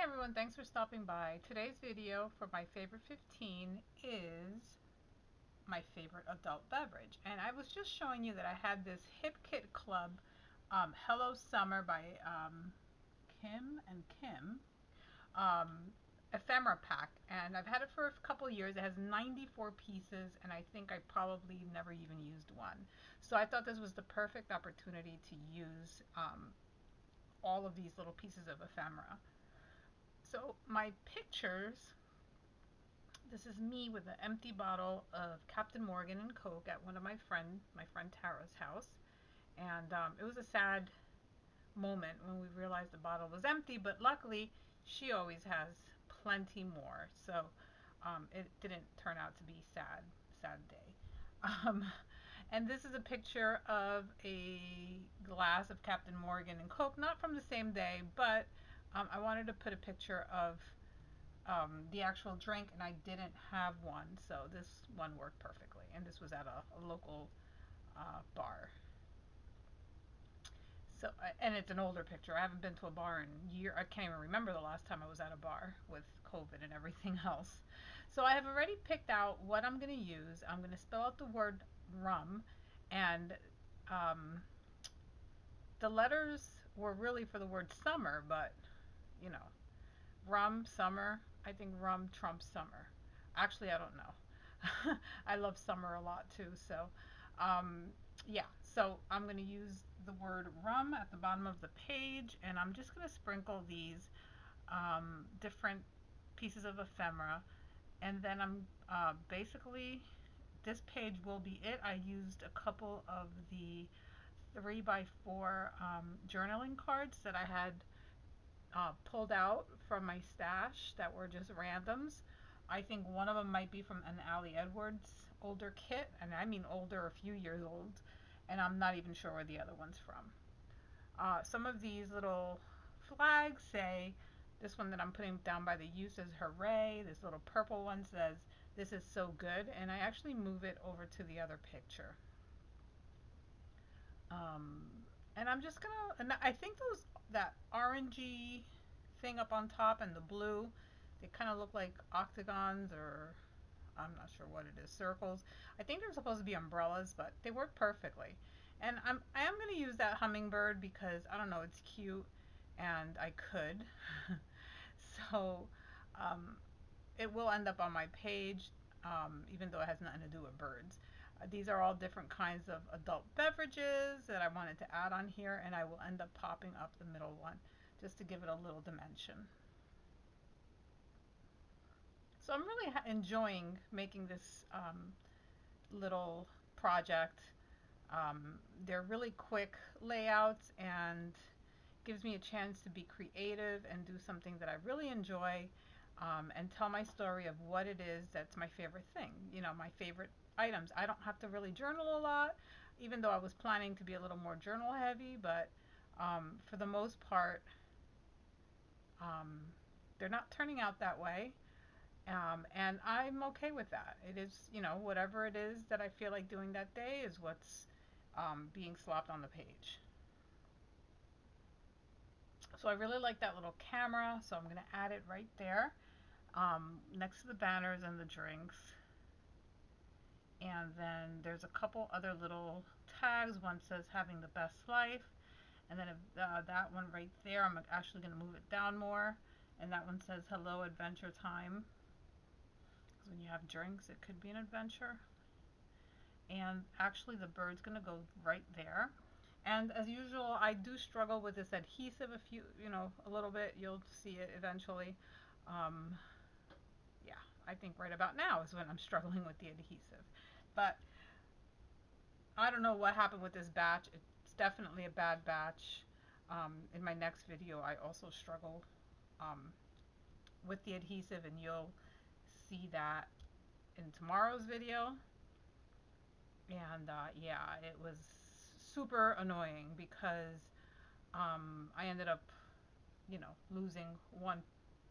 everyone, thanks for stopping by. Today's video for my favorite 15 is my favorite adult beverage. And I was just showing you that I had this Hip Kit Club Hello Summer by Kim and Kim ephemera pack. And I've had it for a couple years. It has 94 pieces and I think I probably never even used one. So I thought this was the perfect opportunity to use all of these little pieces of ephemera. So my pictures, this is me with an empty bottle of Captain Morgan and Coke at one of my friend Tara's house. And it was a sad moment when we realized the bottle was empty, but luckily she always has plenty more. So it didn't turn out to be sad day. Um, and this is a picture of a glass of Captain Morgan and Coke, not from the same day, but I wanted to put a picture of the actual drink, and I didn't have one, so this one worked perfectly. And this was at a local bar. So, and it's an older picture. I haven't been to a bar in years. I can't even remember the last time I was at a bar with COVID and everything else. So I have already picked out what I'm going to use. I'm going to spell out the word rum, and the letters were really for the word summer, but you know, rum, summer. I think rum trumps summer. Actually, I don't know. I love summer a lot too. So, yeah. So I'm going to use the word rum at the bottom of the page, and I'm just going to sprinkle these different pieces of ephemera, and then I'm basically, this page will be it. I used a couple of the 3x4 journaling cards that I had pulled out from my stash that were just randoms. I think one of them might be from an Allie Edwards older kit, and I mean older, a few years old, and I'm not even sure where the other one's from. Some of these little flags say, this one that I'm putting down by the U says hooray, this little purple one says this is so good, and I actually move it over to the other picture. And I'm just gonna, and I think that orangey thing up on top and the blue, they kind of look like octagons, or I'm not sure what it is, circles. I think they're supposed to be umbrellas, but they work perfectly. And I am going to use that hummingbird because, I don't know, it's cute and I could. So it will end up on my page, even though it has nothing to do with birds. These are all different kinds of adult beverages that I wanted to add on here, and I will end up popping up the middle one just to give it a little dimension. So I'm really enjoying making this little project. They're really quick layouts and gives me a chance to be creative and do something that I really enjoy, and tell my story of what it is that's my favorite thing, you know, my favorite items. I don't have to really journal a lot, even though I was planning to be a little more journal heavy, but for the most part, they're not turning out that way. And I'm okay with that. It is, you know, whatever it is that I feel like doing that day is what's being slopped on the page. So I really like that little camera, so I'm going to add it right there next to the banners and the drinks. And then there's a couple other little tags. One says having the best life, and then that one right there, I'm actually going to move it down more, and that one says hello adventure time, because when you have drinks it could be an adventure. And actually the bird's going to go right there. And as usual, I do struggle with this adhesive, a little bit. You'll see it eventually. Yeah, I think right about now is when I'm struggling with the adhesive. But I don't know what happened with this batch. It's definitely a bad batch. In my next video, I also struggle with the adhesive, and you'll see that in tomorrow's video. And yeah, it was super annoying because I ended up, losing one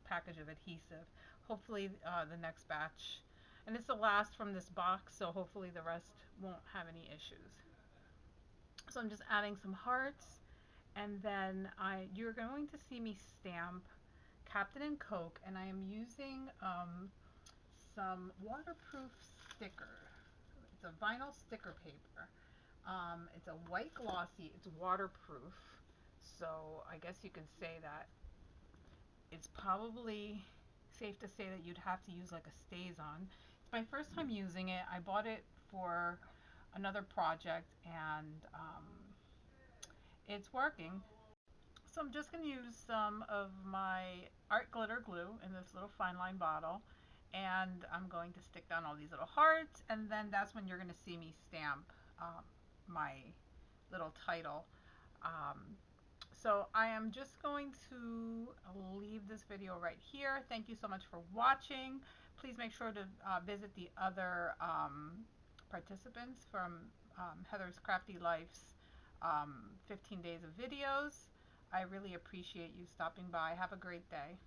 package of adhesive. Hopefully the next batch, and it's the last from this box, so hopefully the rest won't have any issues. So I'm just adding some hearts, and then you're going to see me stamp Captain and Coke, and I am using some waterproof sticker. It's a vinyl sticker paper. It's a white glossy. It's waterproof. So I guess you can say that it's probably safe to say that you'd have to use like a StazOn. It's my first time using it. I bought it for another project, and it's working. So I'm just going to use some of my art glitter glue in this little fine line bottle, and I'm going to stick down all these little hearts, and then that's when you're going to see me stamp my little title. Um, so I am just going to leave this video right here. Thank you so much for watching. Please make sure to visit the other participants from Heather's Crafty Life's 15 days of videos. I really appreciate you stopping by. Have a great day.